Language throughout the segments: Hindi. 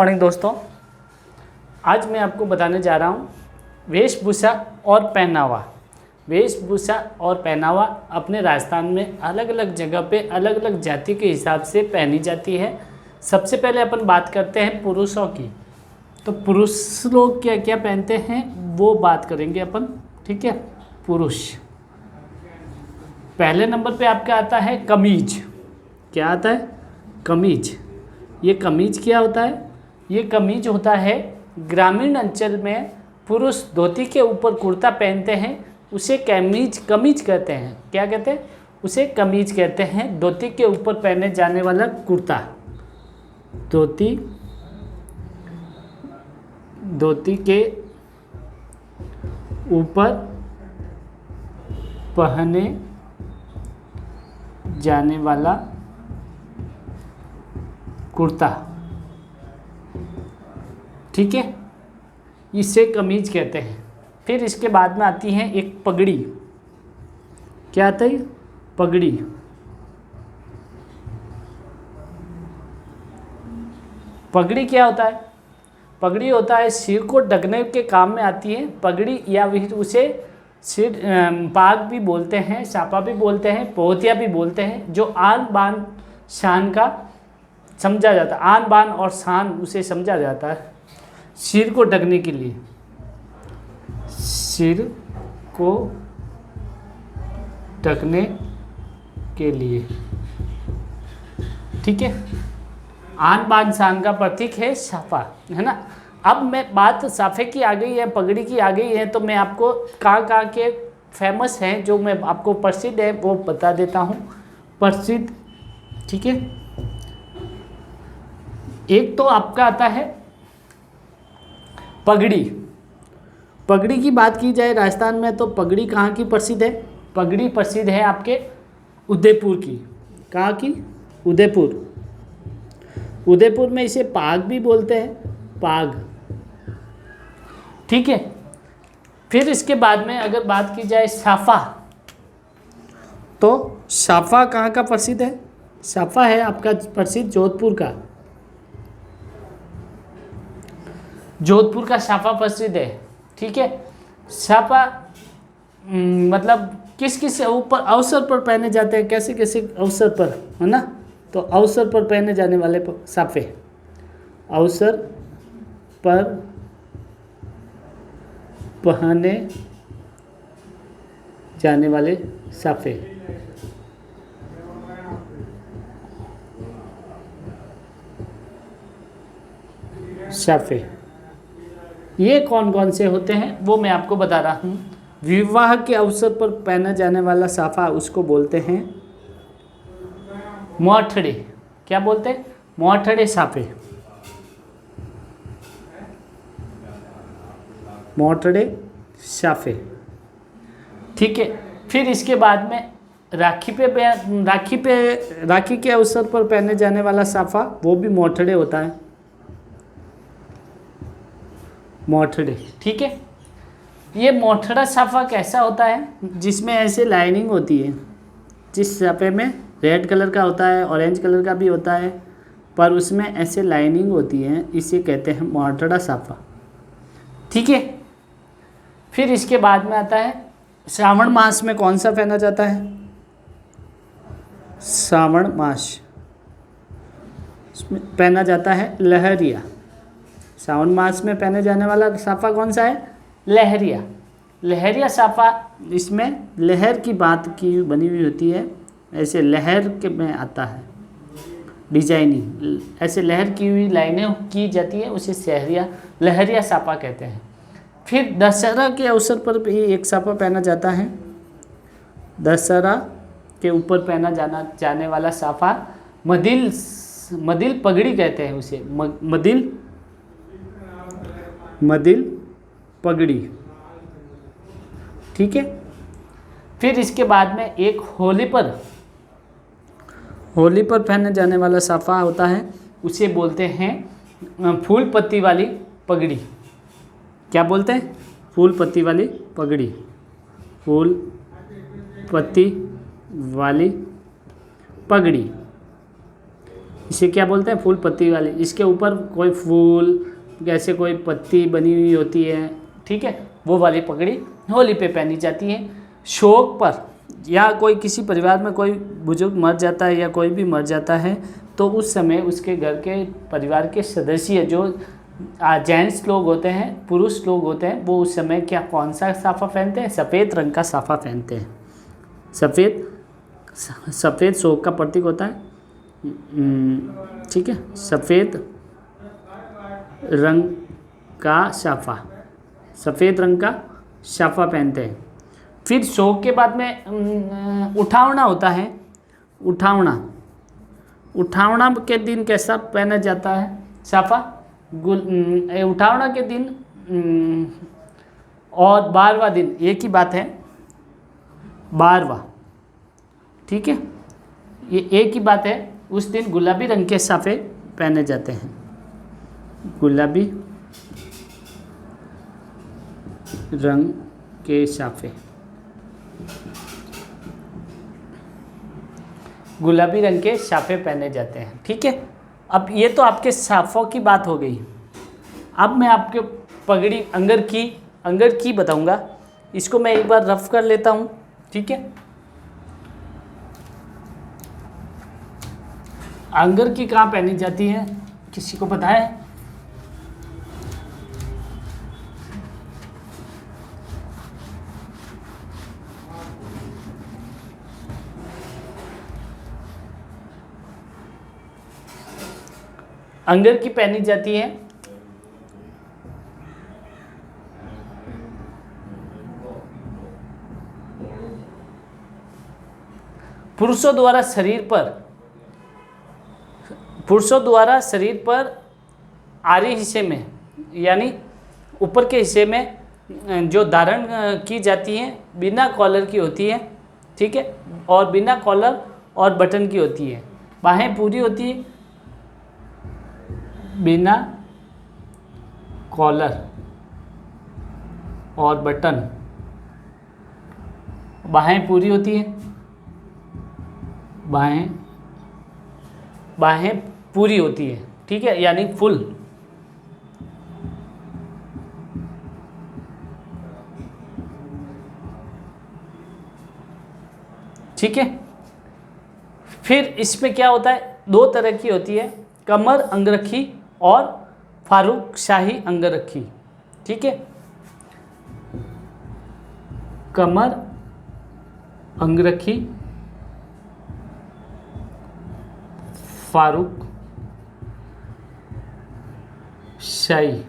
मॉर्निंग दोस्तों, आज मैं आपको बताने जा रहा हूँ वेशभूषा और पहनावा। वेशभूषा और पहनावा अपने राजस्थान में अलग अलग जगह पे अलग अलग जाति के हिसाब से पहनी जाती है। सबसे पहले अपन बात करते हैं पुरुषों की। तो पुरुष लोग क्या क्या पहनते हैं वो बात करेंगे अपन, ठीक है। पुरुष पहले नंबर पे आपका आता है कमीज। क्या आता है? कमीज। ये कमीज क्या होता है? ये कमीज होता है ग्रामीण अंचल में पुरुष धोती के ऊपर कुर्ता पहनते हैं, उसे कमीज कहते हैं। क्या कहते हैं? उसे कमीज कहते हैं। धोती के ऊपर पहने जाने वाला कुर्ता, धोती के ऊपर पहने जाने वाला कुर्ता, ठीक है, इसे कमीज कहते हैं। फिर इसके बाद में आती है एक पगड़ी। क्या आता है? पगड़ी। पगड़ी क्या होता है? पगड़ी होता है सिर को ढकने के काम में आती है। पगड़ी या उसे सिर पाग भी बोलते हैं, सापा भी बोलते हैं, पोहतिया भी बोलते हैं, जो आन बान शान का समझा जाता है। आन बान और शान उसे समझा जाता है सिर को ढकने के लिए, सिर को ढकने के लिए, ठीक है। आन बान शान का प्रतीक है साफा, है ना। अब मैं बात साफे की आ गई है, पगड़ी की आ गई है, तो मैं आपको कहाँ के फेमस हैं जो मैं आपको प्रसिद्ध है वो बता देता हूँ। प्रसिद्ध, ठीक है। एक तो आपका आता है पगड़ी। पगड़ी की बात की जाए राजस्थान में तो पगड़ी कहाँ की प्रसिद्ध है? पगड़ी प्रसिद्ध है आपके उदयपुर की। कहाँ की? उदयपुर। उदयपुर में इसे पाग भी बोलते हैं, पाग, ठीक है। फिर इसके बाद में अगर बात की जाए साफा, तो साफा कहाँ का प्रसिद्ध है? साफा है आपका प्रसिद्ध जोधपुर का। जोधपुर का साफा प्रसिद्ध है, ठीक है। साफा मतलब किस किस ऊपर अवसर पर पहने जाते हैं, कैसे कैसे अवसर पर, है ना। तो अवसर पर पहने जाने वाले साफे, अवसर पर पहने जाने वाले साफे। साफे ये कौन कौन से होते हैं वो मैं आपको बता रहा हूँ। विवाह के अवसर पर पहना जाने वाला साफा उसको बोलते हैं मोठड़े। क्या बोलते हैं? मोठड़े साफे। मोठड़े साफे, ठीक है। फिर इसके बाद में राखी के अवसर पर पहने जाने वाला साफा वो भी मोठड़े होता है, मोठड़े, ठीक है। ये मोठड़ा साफा कैसा होता है? जिसमें ऐसे लाइनिंग होती है, जिस साफे में रेड कलर का होता है, ऑरेंज कलर का भी होता है, पर उसमें ऐसे लाइनिंग होती है, इसे कहते हैं मोठड़ा साफा, ठीक है। फिर इसके बाद में आता है श्रावण मास में कौन सा पहना जाता है? श्रावण मास इसमें पहना जाता है लहरिया। श्रावण मास में पहने जाने वाला साफा कौन सा है? लहरिया। लहरिया साफा, इसमें लहर की बात की बनी हुई होती है, ऐसे लहर के में आता है डिजाइनिंग, ऐसे लहर की हुई लाइनें की जाती है, उसे लहरिया साफा कहते हैं। फिर दशहरा के अवसर पर भी एक साफा पहना जाता है। दशहरा के ऊपर पहना जाने वाला साफा मदिल पगड़ी कहते हैं उसे, मदिल पगड़ी, ठीक है। फिर इसके बाद में एक होली पर पहने जाने वाला साफा होता है, उसे बोलते हैं फूल पत्ती वाली पगड़ी। क्या बोलते हैं? फूल पत्ती वाली पगड़ी। फूल पत्ती वाली पगड़ी, इसे क्या बोलते हैं, फूल पत्ती वाली। इसके ऊपर कोई फूल जैसे कोई पत्ती बनी हुई होती है, ठीक है, वो वाली पगड़ी होली पे पहनी जाती है। शोक पर या कोई किसी परिवार में कोई बुजुर्ग मर जाता है या कोई भी मर जाता है तो उस समय उसके घर के परिवार के सदस्य जो जेंट्स लोग होते हैं, पुरुष लोग होते हैं, वो उस समय क्या कौन सा साफ़ा पहनते हैं, सफ़ेद रंग का साफ़ा पहनते हैं। सफ़ेद शोक का प्रतीक होता है, ठीक है, सफ़ेद रंग का सफ़ेद रंग का साफ़ा पहनते हैं। फिर शोक के बाद में उठावना होता है। उठावना के दिन कैसा पहना जाता है साफ़ा? उठावना के दिन और 12वां दिन एक ही बात है, 12वां, ठीक है, ये एक ही बात है। उस दिन गुलाबी रंग के साफ़े पहने जाते हैं, गुलाबी रंग के साफ़े, गुलाबी रंग के साफ़े पहने जाते हैं, ठीक है। अब ये तो आपके साफ़ों की बात हो गई। अब मैं आपके पगड़ी अंगर की बताऊंगा। इसको मैं एक बार रफ कर लेता हूँ, ठीक है। अंगर की कहाँ पहनी जाती है, किसी को पता है? अंगर की पहनी जाती है पुरुषों द्वारा शरीर पर आरी हिस्से में यानी ऊपर के हिस्से में जो धारण की जाती है बिना कॉलर की होती है, ठीक है, और बिना कॉलर और बटन की होती है। बाहें पूरी होती है, बिना कॉलर और बटन, बाहें पूरी होती है, बाहें पूरी होती है, ठीक है, यानी फुल, ठीक है। फिर इसमें क्या होता है, 2 तरह की होती है, कमर अंगरखी और फारूक शाही अंगरखी, ठीक है। कमर अंगरखी, फारूक शाही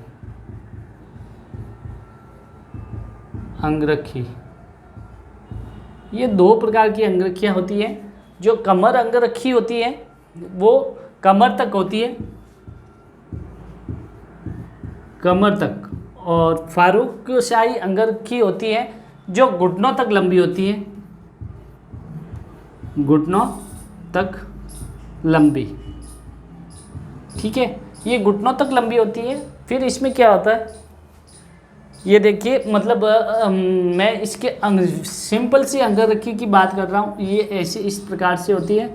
अंगरखी, ये 2 प्रकार की अंगरखियाँ होती हैं। जो कमर अंगरखी होती है वो कमर तक होती है, कमर तक, और फारूक शाही अंगरखी होती है जो घुटनों तक लंबी होती है, घुटनों तक लंबी, ठीक है, ये घुटनों तक लंबी होती है। फिर इसमें क्या होता है, ये देखिए, मतलब मैं इसके सिंपल सी अंगरखी की बात कर रहा हूँ। ये ऐसे इस प्रकार से होती है,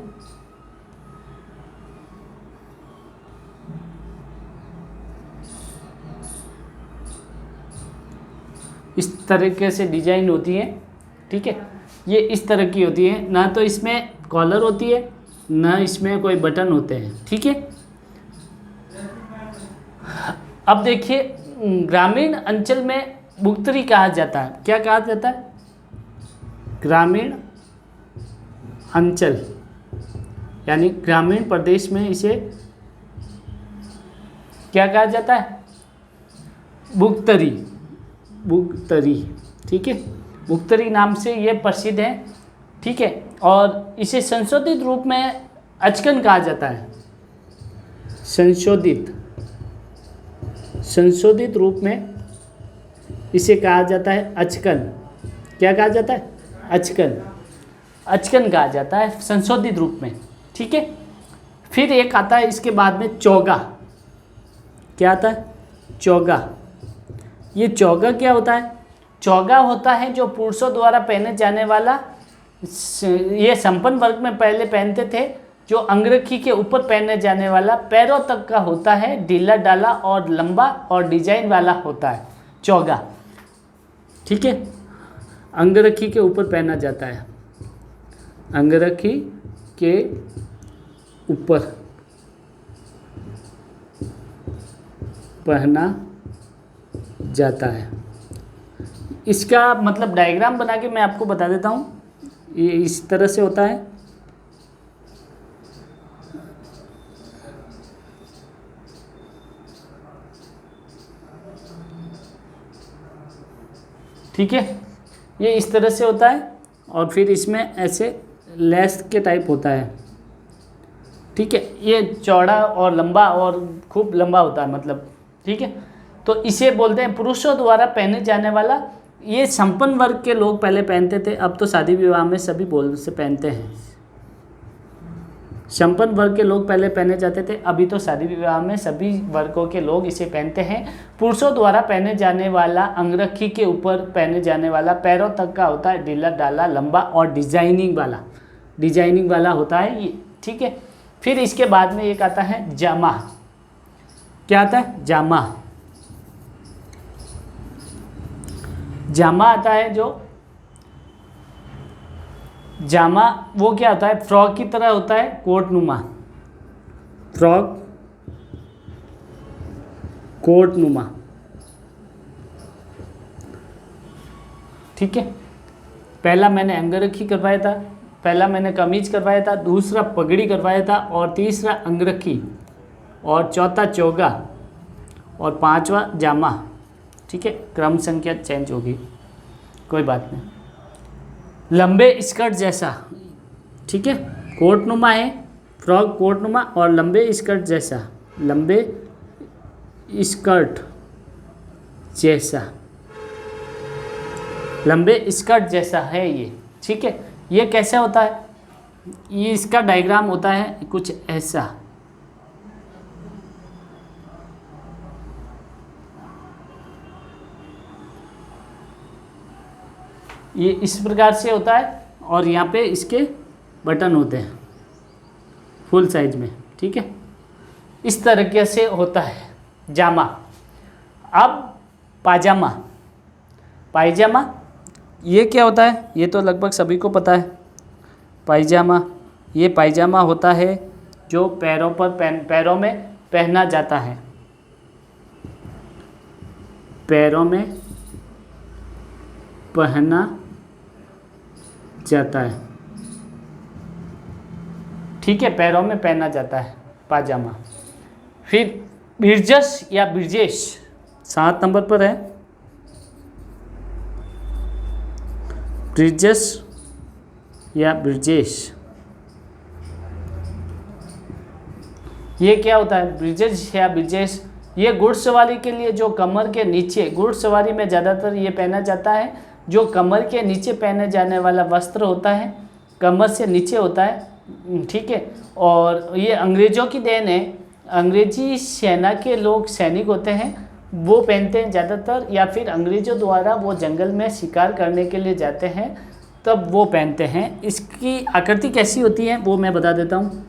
इस तरीके से डिजाइन होती है, ठीक है, ये इस तरह की होती है। ना तो इसमें कॉलर होती है, ना इसमें कोई बटन होते हैं, ठीक है। अब देखिए, ग्रामीण अंचल में बुगतरी कहा जाता है। क्या कहा जाता है? ग्रामीण अंचल यानी ग्रामीण प्रदेश में इसे क्या कहा जाता है? बुगतरी, बुगतरी, ठीक है, बुगतरी नाम से ये प्रसिद्ध है, ठीक है। और इसे संशोधित रूप में अचकन कहा जाता है। संशोधित रूप में इसे कहा जाता है अचकन। क्या कहा जाता है? अचकन कहा जाता है संशोधित रूप में, ठीक है। फिर एक आता है इसके बाद में चौगा। क्या आता है? चौगा। ये चौगा क्या होता है? चौगा होता है जो पुरुषों द्वारा पहने जाने वाला, ये संपन्न वर्ग में पहले पहनते थे, जो अंगरखी के ऊपर पहने जाने वाला पैरों तक का होता है, ढीला डाला और लंबा और डिजाइन वाला होता है, चौगा। ठीक है, अंगरखी के ऊपर पहना जाता है, अंगरखी के ऊपर पहना जाता है। इसका मतलब डायग्राम बना के मैं आपको बता देता हूँ, ये इस तरह से होता है। ठीक है, ये इस तरह से होता है और फिर इसमें ऐसे लेस के टाइप होता है। ठीक है, ये चौड़ा और लंबा और खूब लंबा होता है मतलब। ठीक है, तो इसे बोलते हैं पुरुषों द्वारा पहने जाने वाला। ये संपन्न वर्ग के लोग पहले पहनते थे, अब तो शादी विवाह में सभी बोल से पहनते हैं। संपन्न वर्ग के लोग पहले पहने जाते थे, अभी तो शादी विवाह में सभी वर्गों के लोग इसे पहनते हैं। पुरुषों द्वारा पहने जाने वाला, अंगरखी के ऊपर पहने जाने वाला, पैरों तक का होता है, ढीला डाला, लंबा और डिजाइनिंग वाला होता है ये। ठीक है, फिर इसके बाद में एक आता है जामा। क्या आता है? जामा। जामा आता है जो जामा, वो क्या होता है? फ्रॉक की तरह होता है, कोटनुमा। फ्रॉक, कोटनुमा। ठीक है, पहला मैंने अंगरखी करवाया था, पहला मैंने कमीज करवाया था, दूसरा पगड़ी करवाया था, और तीसरा अंगरखी, और चौथा चोगा, और पांचवा जामा। ठीक है, क्रम संख्या चेंज होगी, कोई बात नहीं। लंबे स्कर्ट जैसा। ठीक है, कोटनुमा है, फ्रॉक कोटनुमा और लंबे स्कर्ट जैसा, लंबे स्कर्ट जैसा, लंबे स्कर्ट जैसा है ये। ठीक है, ये कैसे होता है? ये इसका डायग्राम होता है कुछ ऐसा। ये इस प्रकार से होता है और यहाँ पे इसके बटन होते हैं फुल साइज में। ठीक है, इस तरीके से होता है जामा। अब पायजामा। पायजामा ये क्या होता है? ये तो लगभग सभी को पता है। पायजामा, ये पायजामा होता है जो पैरों में पहना जाता है, पैरों में पहना जाता है। ठीक है, पैरों में पहना जाता है पाजामा। फिर बिरजस या बिरजेश 7 नंबर पर है। बिरजस या बिरजेश, ये क्या होता है? बिरजस या बिरजेश, ये घुड़सवारी के लिए जो कमर के नीचे, घुड़सवारी में ज़्यादातर ये पहना जाता है, जो कमर के नीचे पहने जाने वाला वस्त्र होता है, कमर से नीचे होता है। ठीक है, और ये अंग्रेज़ों की देन है। अंग्रेजी सेना के लोग सैनिक होते हैं, वो पहनते हैं ज़्यादातर, या फिर अंग्रेज़ों द्वारा वो जंगल में शिकार करने के लिए जाते हैं तब वो पहनते हैं। इसकी आकृति कैसी होती है वो मैं बता देता हूँ।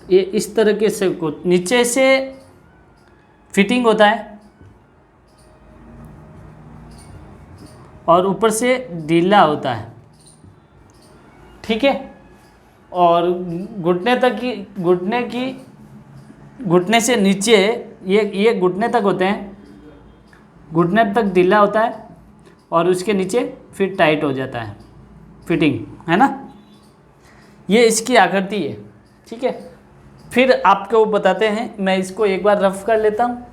ये इस तरीके से नीचे से फिटिंग होता है और ऊपर से ढीला होता है। ठीक है, और घुटने से नीचे ये घुटने तक होते हैं, घुटने तक ढीला होता है और उसके नीचे फिर टाइट हो जाता है, फिटिंग है ना। ये इसकी आकृति है। ठीक है, फिर आपको बताते हैं, मैं इसको एक बार रफ कर लेता हूँ।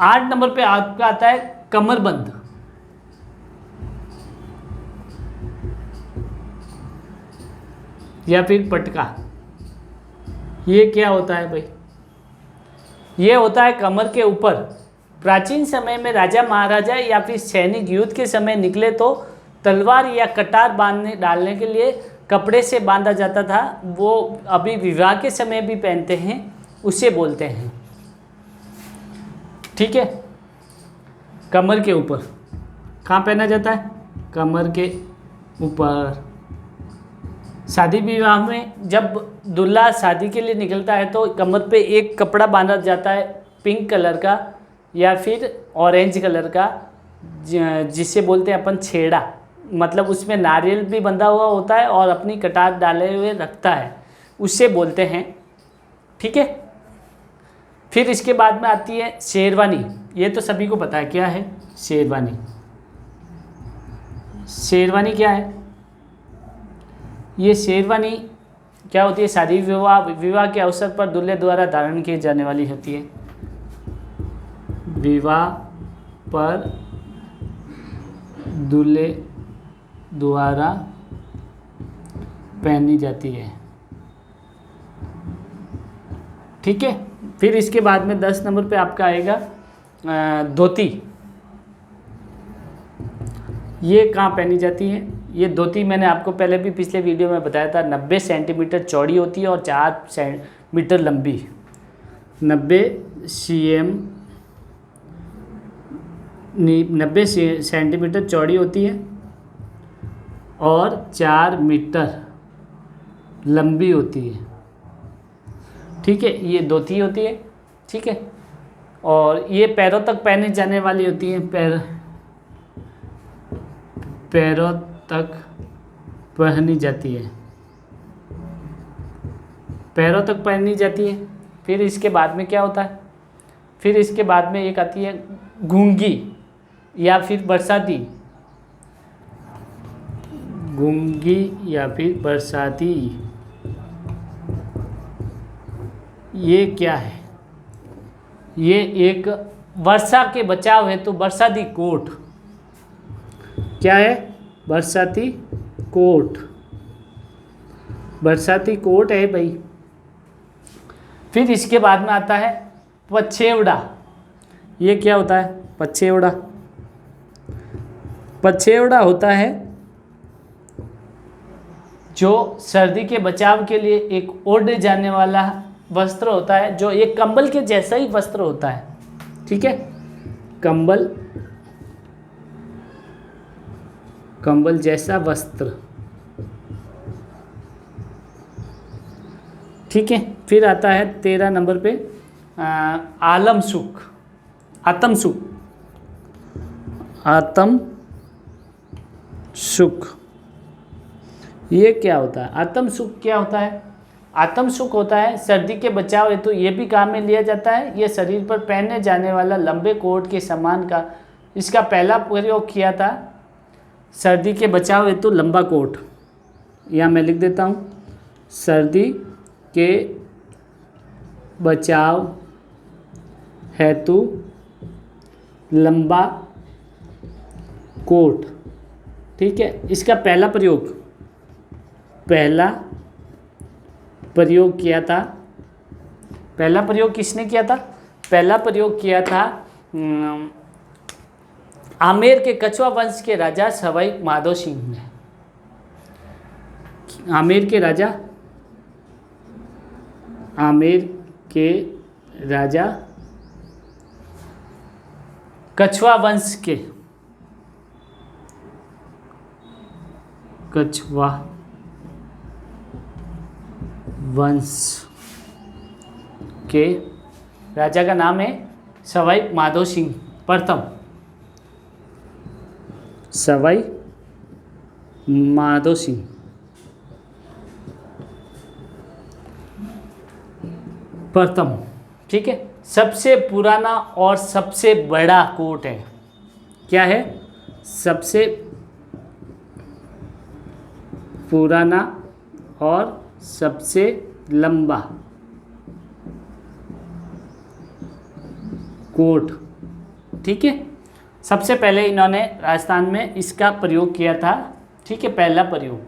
आठ नंबर पे आपका आता है कमरबंद। या फिर पटका। ये क्या होता है भाई? ये होता है कमर के ऊपर। प्राचीन समय में राजा महाराजा या फिर सैनिक युद्ध के समय निकले तो तलवार या कटार बांधने डालने के लिए कपड़े से बांधा जाता था, वो अभी विवाह के समय भी पहनते हैं, उसे बोलते हैं। ठीक है, कमर के ऊपर। कहाँ पहना जाता है? कमर के ऊपर। शादी विवाह में जब दूल्हा शादी के लिए निकलता है तो कमर पे एक कपड़ा बांधा जाता है पिंक कलर का या फिर ऑरेंज कलर का, जिसे बोलते हैं अपन छेड़ा। मतलब उसमें नारियल भी बंधा हुआ होता है और अपनी कटार डाले हुए रखता है, उससे बोलते हैं। ठीक है, फिर इसके बाद में आती है शेरवानी। ये तो सभी को पता है क्या है शेरवानी। शेरवानी क्या है? ये शेरवानी क्या होती है? शादी विवाह के अवसर पर दूल्हे द्वारा धारण की जाने वाली होती है। विवाह पर दूल्हे द्वारा पहनी जाती है। ठीक है, फिर इसके बाद में 10 नंबर पे आपका आएगा धोती। ये कहाँ पहनी जाती है? ये धोती मैंने आपको पहले भी पिछले वीडियो में बताया था, 90 सेंटीमीटर चौड़ी होती है और 4 मीटर लंबी। 90 सेंटीमीटर चौड़ी होती है और 4 मीटर लंबी होती है। ठीक है, ये धोती होती है। ठीक है, और ये पैरों तक पहने जाने वाली होती है। पैरों तक पहनी जाती है। पैरों तक पहनी जाती है। फिर इसके बाद में क्या होता है? फिर इसके बाद में एक आती है घुंगी या फिर बरसाती। घुंगी या फिर बरसाती, ये क्या है? ये एक वर्षा के बचाव हेतु बरसाती कोट। क्या है? बरसाती कोट। बरसाती कोट है भाई। फिर इसके बाद में आता है पछेवड़ा। ये क्या होता है? पछेवड़ा। पछेवड़ा होता है जो सर्दी के बचाव के लिए एक ओढ़े जाने वाला वस्त्र होता है, जो एक कंबल के जैसा ही वस्त्र होता है। ठीक है, कंबल जैसा वस्त्र। ठीक है, फिर आता है 13 नंबर पे आलमसुख। आतमसुख। आतमसुख ये क्या होता है? आतमसुख क्या होता है? आतमसुख होता है सर्दी के बचाव हेतु ये भी काम में लिया जाता है। ये शरीर पर पहने जाने वाला लंबे कोट के समान का इसका पहला प्रयोग किया था सर्दी के बचाव हेतु लंबा कोट। यहाँ मैं लिख देता हूँ, सर्दी के बचाव हेतु लंबा कोट। ठीक है, इसका पहला प्रयोग किया था। पहला प्रयोग किसने किया था? पहला प्रयोग किया था आमेर के कछवा वंश के राजा सवाई माधो सिंह ने। आमेर के राजा कछवा वंश के राजा का नाम है सवाई माधो सिंह प्रथम। सवाई माधो सिंह प्रथम। ठीक है, सबसे पुराना और सबसे बड़ा कोट है। क्या है? सबसे पुराना और सबसे लंबा कोट। ठीक है, सबसे पहले इन्होंने राजस्थान में इसका प्रयोग किया था। ठीक है, पहला प्रयोग।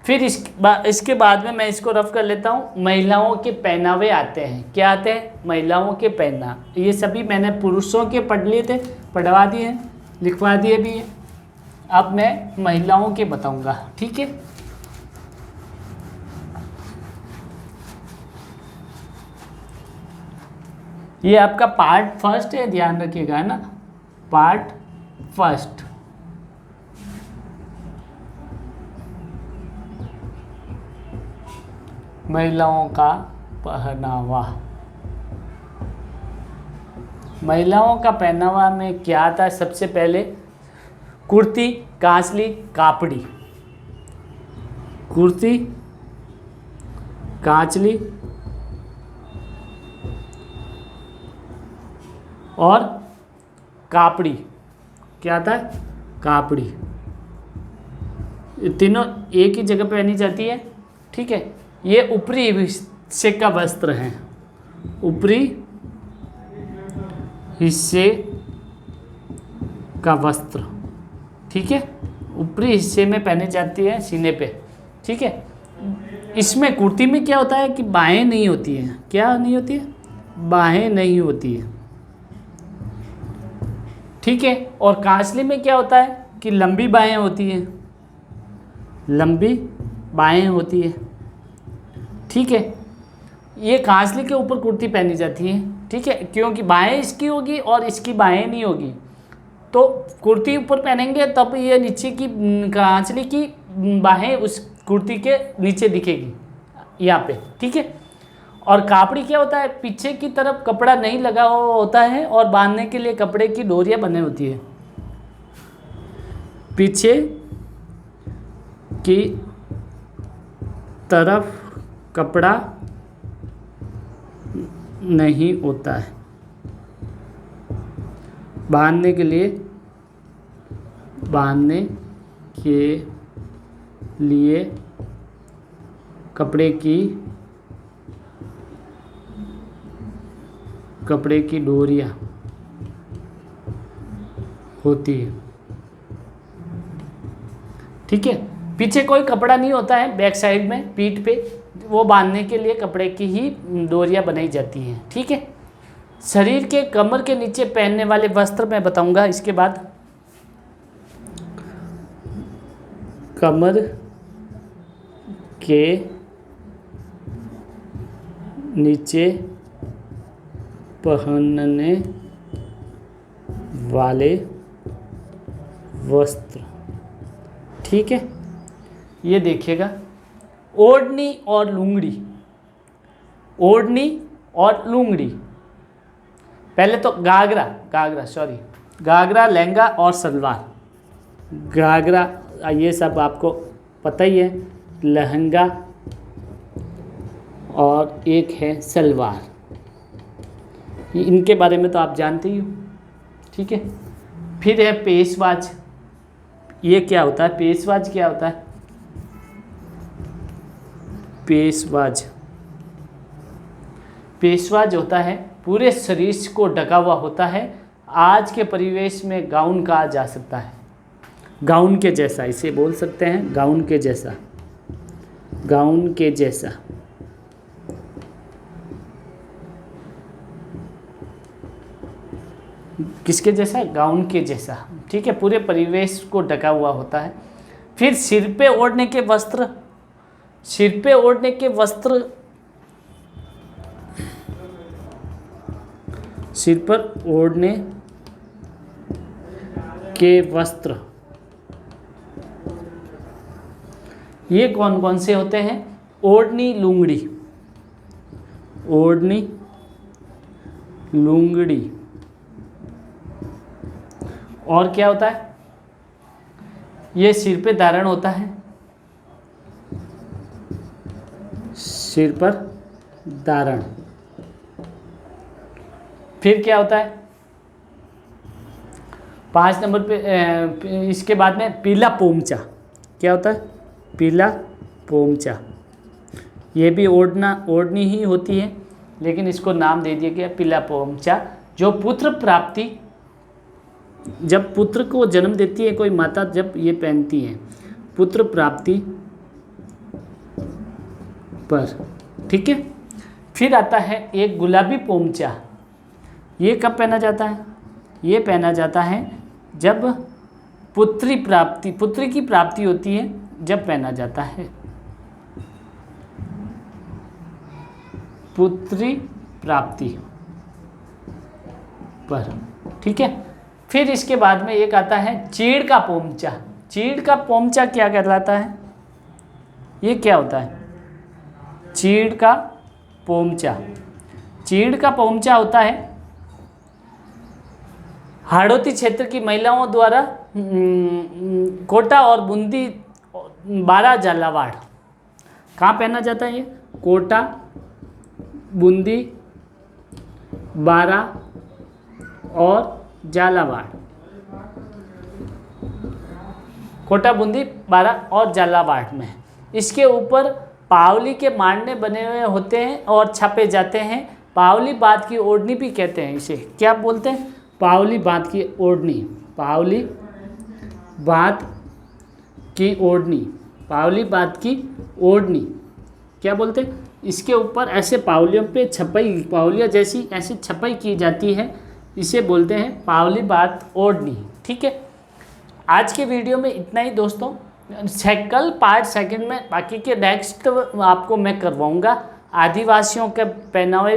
फिर इसके बाद में मैं इसको रफ कर लेता हूँ। महिलाओं के पहनावे आते हैं। क्या आते हैं? महिलाओं के पहना। ये सभी मैंने पुरुषों के पढ़ लिए थे, पढ़वा दिए हैं, लिखवा दिए भी हैं। अब मैं महिलाओं के बताऊंगा, ठीक है। ये आपका पार्ट फर्स्ट है, ध्यान रखिएगा, है ना, पार्ट फर्स्ट। महिलाओं का पहनावा। महिलाओं का पहनावा में क्या आता है? सबसे पहले कुर्ती, कांचली, कापड़ी। कुर्ती, कांचली और कापड़ी। क्या आता है? कापड़ी। ये तीनों एक ही जगह पहनी जाती है, ठीक है। ये ऊपरी हिस्से का वस्त्र है, ऊपरी हिस्से का वस्त्र, ठीक है। ऊपरी हिस्से में पहनी जाती है, सीने पे, ठीक है। इसमें कुर्ती में क्या होता है कि बाहें नहीं होती हैं। क्या नहीं होती है? बाहें नहीं होती है, ठीक है। और कांचली में क्या होता है कि लंबी बाहें होती हैं, लंबी बाहें होती है, ठीक है। ये कांचली के ऊपर कुर्ती पहनी जाती है, ठीक है, क्योंकि बाहें इसकी होगी और इसकी बाहें नहीं होगी। तो कुर्ती ऊपर पहनेंगे तब ये नीचे की कांचली की बाहें उस कुर्ती के नीचे दिखेगी, यहाँ पे, ठीक है। और कापड़ी क्या होता है? पीछे की तरफ कपड़ा नहीं लगा हुआ होता है और बांधने के लिए कपड़े की डोरियां बनी होती है। पीछे की तरफ कपड़ा नहीं होता है, बांधने के लिए कपड़े की डोरियां होती है, ठीक है। पीछे कोई कपड़ा नहीं होता है, बैक साइड में पीठ पे, वो बांधने के लिए कपड़े की ही डोरियां बनाई जाती हैं, ठीक है। शरीर के कमर के नीचे पहनने वाले वस्त्र मैं बताऊंगा इसके बाद। कमर के नीचे पहनने वाले वस्त्र, ठीक है। ये देखिएगा, ओढ़नी और लुंगड़ी। ओढ़नी और लुंगड़ी। पहले तो घाघरा, लहंगा और सलवार। घाघरा ये सब आपको पता ही है, लहंगा और एक है सलवार, इनके बारे में तो आप जानते ही हो, ठीक है। फिर है पेशवाज। ये क्या होता है? पेशवाज क्या होता है? पेशवाज होता है पूरे शरीर को ढका हुआ होता है। आज के परिवेश में गाउन कहा जा सकता है, गाउन के जैसा इसे बोल सकते हैं, गाउन के जैसा। किसके जैसा? गाउन के जैसा, ठीक है। पूरे परिवेश को ढका हुआ होता है। फिर सिर पे ओढ़ने के वस्त्र। सिर पे ओढ़ने के वस्त्र, सिर पर ओढ़ने के वस्त्र ये कौन कौन से होते हैं? ओढ़नी, लुंगड़ी। ओढ़नी, लुंगड़ी और क्या होता है? ये सिर पे धारण होता है, सिर पर धारण। फिर क्या होता है? 5 नंबर पे इसके बाद में पीला पोमचा। क्या होता है? पीला पोमचा। ये भी ओढ़नी ही होती है, लेकिन इसको नाम दे दिया गया पीला पोमचा। जो पुत्र प्राप्ति, जब पुत्र को जन्म देती है कोई माता, जब ये पहनती है, पुत्र प्राप्ति पर, ठीक है। फिर आता है एक गुलाबी पोमचा। ये कब पहना जाता है? ये पहना जाता है जब पुत्री की प्राप्ति होती है, जब पहना जाता है पुत्री प्राप्ति पर, ठीक है। फिर इसके बाद में एक आता है चीड़ का पोमचा। चीड़ का पोमचा क्या कहलाता है? ये क्या होता है? चीड़ का पोमचा। चीड़ का पोमचा होता है हाड़ौती क्षेत्र की महिलाओं द्वारा कोटा और बूंदी 12 झालावाड़। कहाँ पहना जाता है ये? कोटा, बूंदी, 12 और झालावाड़। कोटा, बूंदी, 12 और झालावाड़ में। इसके ऊपर पावली के मांडने बने हुए होते हैं और छापे जाते हैं। पावली बात की ओढ़नी भी कहते हैं इसे। क्या बोलते हैं? पावली बात की ओढ़नी। पावली बात की ओढ़नी। पावली बात की ओढ़नी क्या बोलते हैं? इसके ऊपर ऐसे पावलियों पे छपाई, पावलियाँ जैसी ऐसी छपाई की जाती है, इसे बोलते हैं पावली बात ओढ़नी, ठीक है। आज के वीडियो में इतना ही दोस्तों। कल पार्ट सेकंड में बाकी के नेक्स्ट आपको मैं करवाऊंगा। आदिवासियों के पहनावे